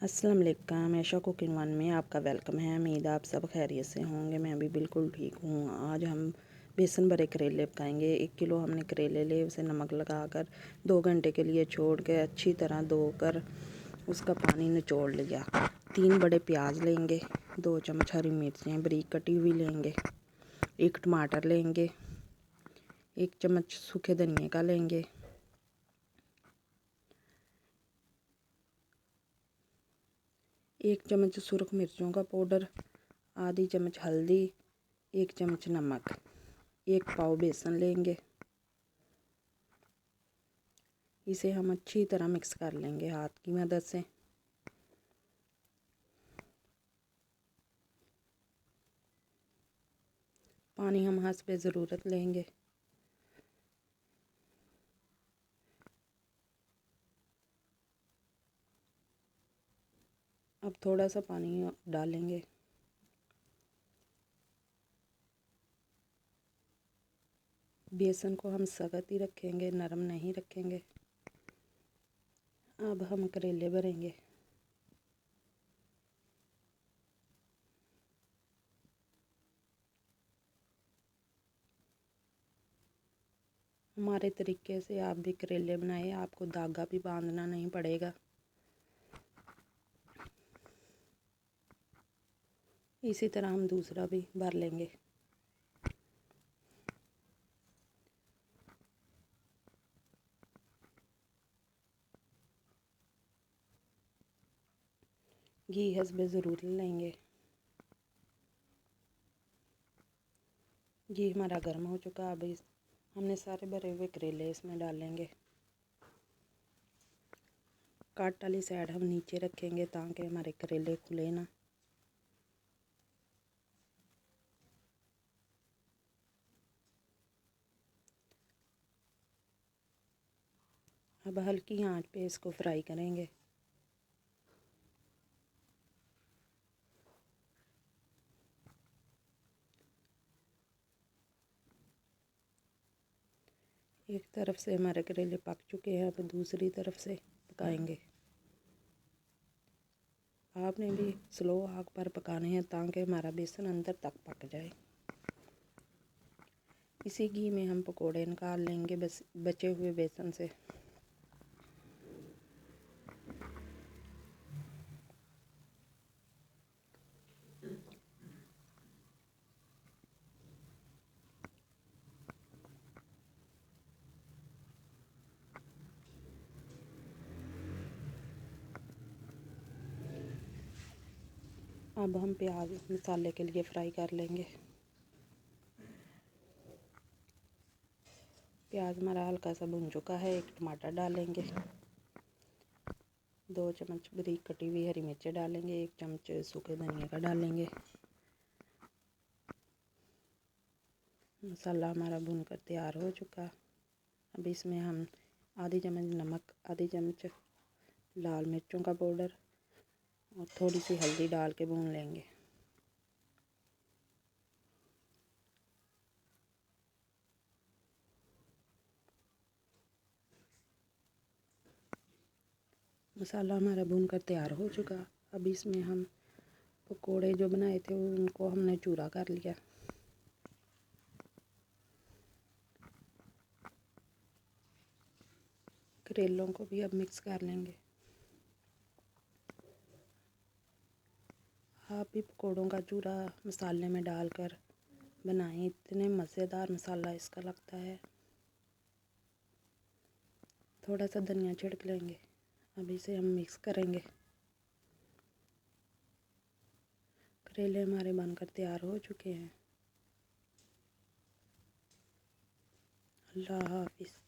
अस्सलाम वालेकुम। ऐशा cooking one में आपका वेलकम है। उम्मीद आप सब खैरियत से होंगे। मैं भी बिल्कुल ठीक हूँ। आज हम बेसन भरे करेले पकाएंगे। 1 किलो हमने करेले लिए, उसे नमक लगाकर 2 घंटे के लिए छोड़ के अच्छी तरह धोकर उसका पानी निचोड़ लिया। 3 बड़े प्याज लेंगे, 2 चम्मच हरी मिर्चें बारीक कटी हुई लेंगे, 1 टमाटर लेंगे, 1 चम्मच सूखे धनिए का लेंगे, 1 चम्मच सुरख मिर्चों का पाउडर, आधी चम्मच हल्दी, 1 चम्मच नमक, 1 पाव बेसन लेंगे। इसे हम अच्छी तरह मिक्स कर लेंगे हाथ की मदद से। पानी हम हस्बे ज़रूरत लेंगे। अब थोड़ा सा पानी डालेंगे। बेसन को हम सख्त ही रखेंगे, नरम नहीं रखेंगे। अब हम करेले भरेंगे। हमारे तरीके से आप भी करेले बनाए, आपको धागा भी बांधना नहीं पड़ेगा। इसी तरह हम दूसरा भी भर लेंगे। घी हस्बे ज़रूर लेंगे। घी हमारा गर्म हो चुका। अब हमने सारे भरे हुए करेले इसमें डालेंगे। काट वाली साइड हम नीचे रखेंगे ताकि हमारे करेले खुले ना। अब हल्की आंच पे इसको फ्राई करेंगे। एक तरफ से हमारे करेले पक चुके हैं, अब दूसरी तरफ से पकाएंगे। आपने भी स्लो आग पर पकाने हैं ताकि हमारा बेसन अंदर तक पक जाए। इसी घी में हम पकोड़े निकाल लेंगे बस बचे हुए बेसन से। अब हम प्याज मसाले के लिए फ्राई कर लेंगे। प्याज हमारा हल्का सा भुन चुका है। 1 टमाटर डालेंगे, 2 चम्मच बारीक कटी हुई हरी मिर्चें डालेंगे, 1 चम्मच सूखे धनिया का डालेंगे। मसाला हमारा भुनकर तैयार हो चुका। अब इसमें हम आधी चम्मच नमक, आधी चम्मच लाल मिर्चों का पाउडर और थोड़ी सी हल्दी डाल के भून लेंगे। मसाला हमारा भूनकर तैयार हो चुका। अब इसमें हम पकोड़े जो बनाए थे उनको हमने चूरा कर लिया। करेलों को भी अब मिक्स कर लेंगे। आप भी पकोड़ों का चूरा मसाले में डालकर बनाएं, इतने मज़ेदार मसाला इसका लगता है। थोड़ा सा धनिया छिड़क लेंगे। अब इसे हम मिक्स करेंगे। करेले हमारे बनकर तैयार हो चुके हैं। अल्लाह हाफिज़।